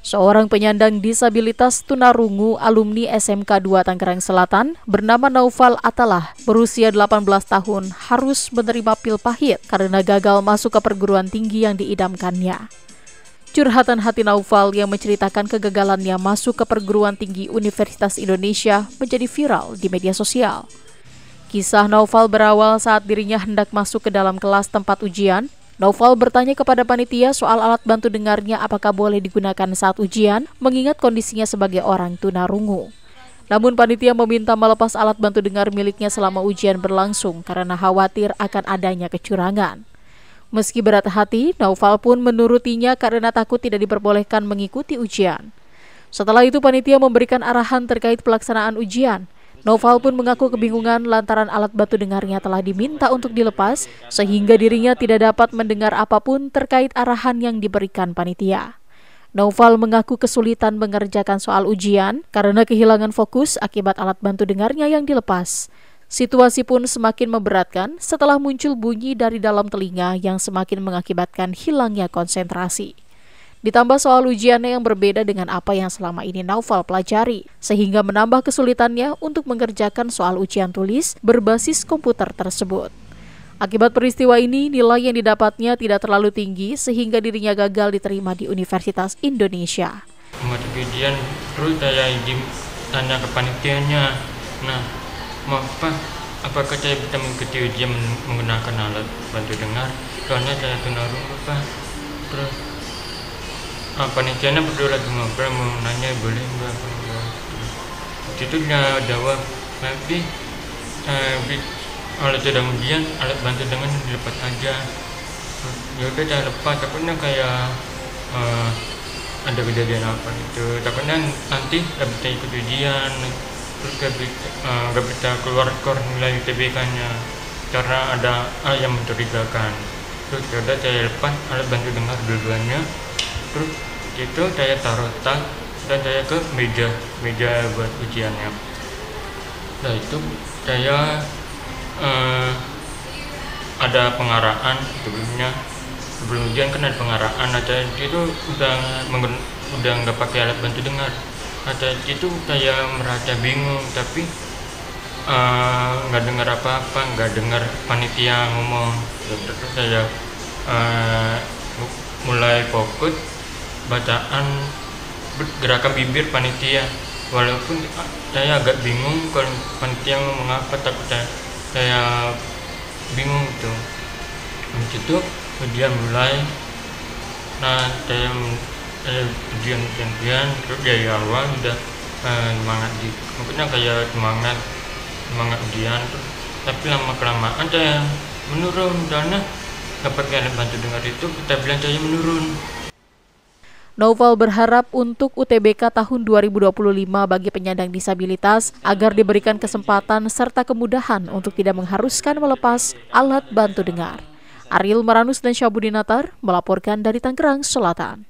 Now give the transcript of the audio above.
Seorang penyandang disabilitas tunarungu alumni SMK 2 Tangerang Selatan bernama Naufal Atalah berusia 18 tahun harus menerima pil pahit karena gagal masuk ke perguruan tinggi yang diidamkannya. Curhatan hati Naufal yang menceritakan kegagalannya masuk ke perguruan tinggi Universitas Indonesia menjadi viral di media sosial. Kisah Naufal berawal saat dirinya hendak masuk ke dalam kelas tempat ujian. Naufal bertanya kepada panitia soal alat bantu dengarnya apakah boleh digunakan saat ujian, mengingat kondisinya sebagai orang tunarungu. Namun panitia meminta melepas alat bantu dengar miliknya selama ujian berlangsung karena khawatir akan adanya kecurangan. Meski berat hati, Naufal pun menurutinya karena takut tidak diperbolehkan mengikuti ujian. Setelah itu panitia memberikan arahan terkait pelaksanaan ujian. Naufal pun mengaku kebingungan lantaran alat bantu dengarnya telah diminta untuk dilepas, sehingga dirinya tidak dapat mendengar apapun terkait arahan yang diberikan panitia. Naufal mengaku kesulitan mengerjakan soal ujian karena kehilangan fokus akibat alat bantu dengarnya yang dilepas. Situasi pun semakin memberatkan setelah muncul bunyi dari dalam telinga yang semakin mengakibatkan hilangnya konsentrasi. Ditambah soal ujiannya yang berbeda dengan apa yang selama ini Naufal pelajari, sehingga menambah kesulitannya untuk mengerjakan soal ujian tulis berbasis komputer tersebut. Akibat peristiwa ini, nilai yang didapatnya tidak terlalu tinggi sehingga dirinya gagal diterima di Universitas Indonesia. Mata ujian terus saya tanya ke panitianya, apakah saya bisa mengikuti ujian menggunakan alat bantu dengar? Soalnya saya tunarungu, Pak. Terus panitianya berdua lagi ngobrol, mau nanya boleh enggak. Itu dia jawab, tapi kalau sedang ujian alat bantu dengar dilepas aja. Ya udah saya lepas, takutnya kayak ada kejadian apa gitu, takutnya nanti nggak bisa ikut ujian, terus nggak bisa keluar skor nilai UTBK-nya karena ada hal yang mencurigakan. Terus ya udah saya lepas alat bantu dengar dua-duanya. Terus itu saya taruh tas dan saya ke meja buat ujiannya. Nah itu saya ada pengaraan sebelum ujian kan ada pengaraan. Saya itu udah nggak pakai alat bantu dengar. Saya itu saya merasa bingung tapi nggak dengar apa-apa, nggak dengar panitia ngomong. Terus saya mulai fokus bacaan gerakan bibir panitia, walaupun saya agak bingung kalau panitia ngomong apa, takut saya bingung gitu. Habis itu ujian mulai, saya ujian terus dari awal udah semangat maksudnya kayak semangat ujian, tapi lama kelamaan saya menurun karena dapat alat bantu dengar itu kita bilang saya menurun. Naufal berharap untuk UTBK tahun 2025 bagi penyandang disabilitas agar diberikan kesempatan serta kemudahan untuk tidak mengharuskan melepas alat bantu dengar. Ariel Maranus dan Syabudinatar melaporkan dari Tangerang Selatan.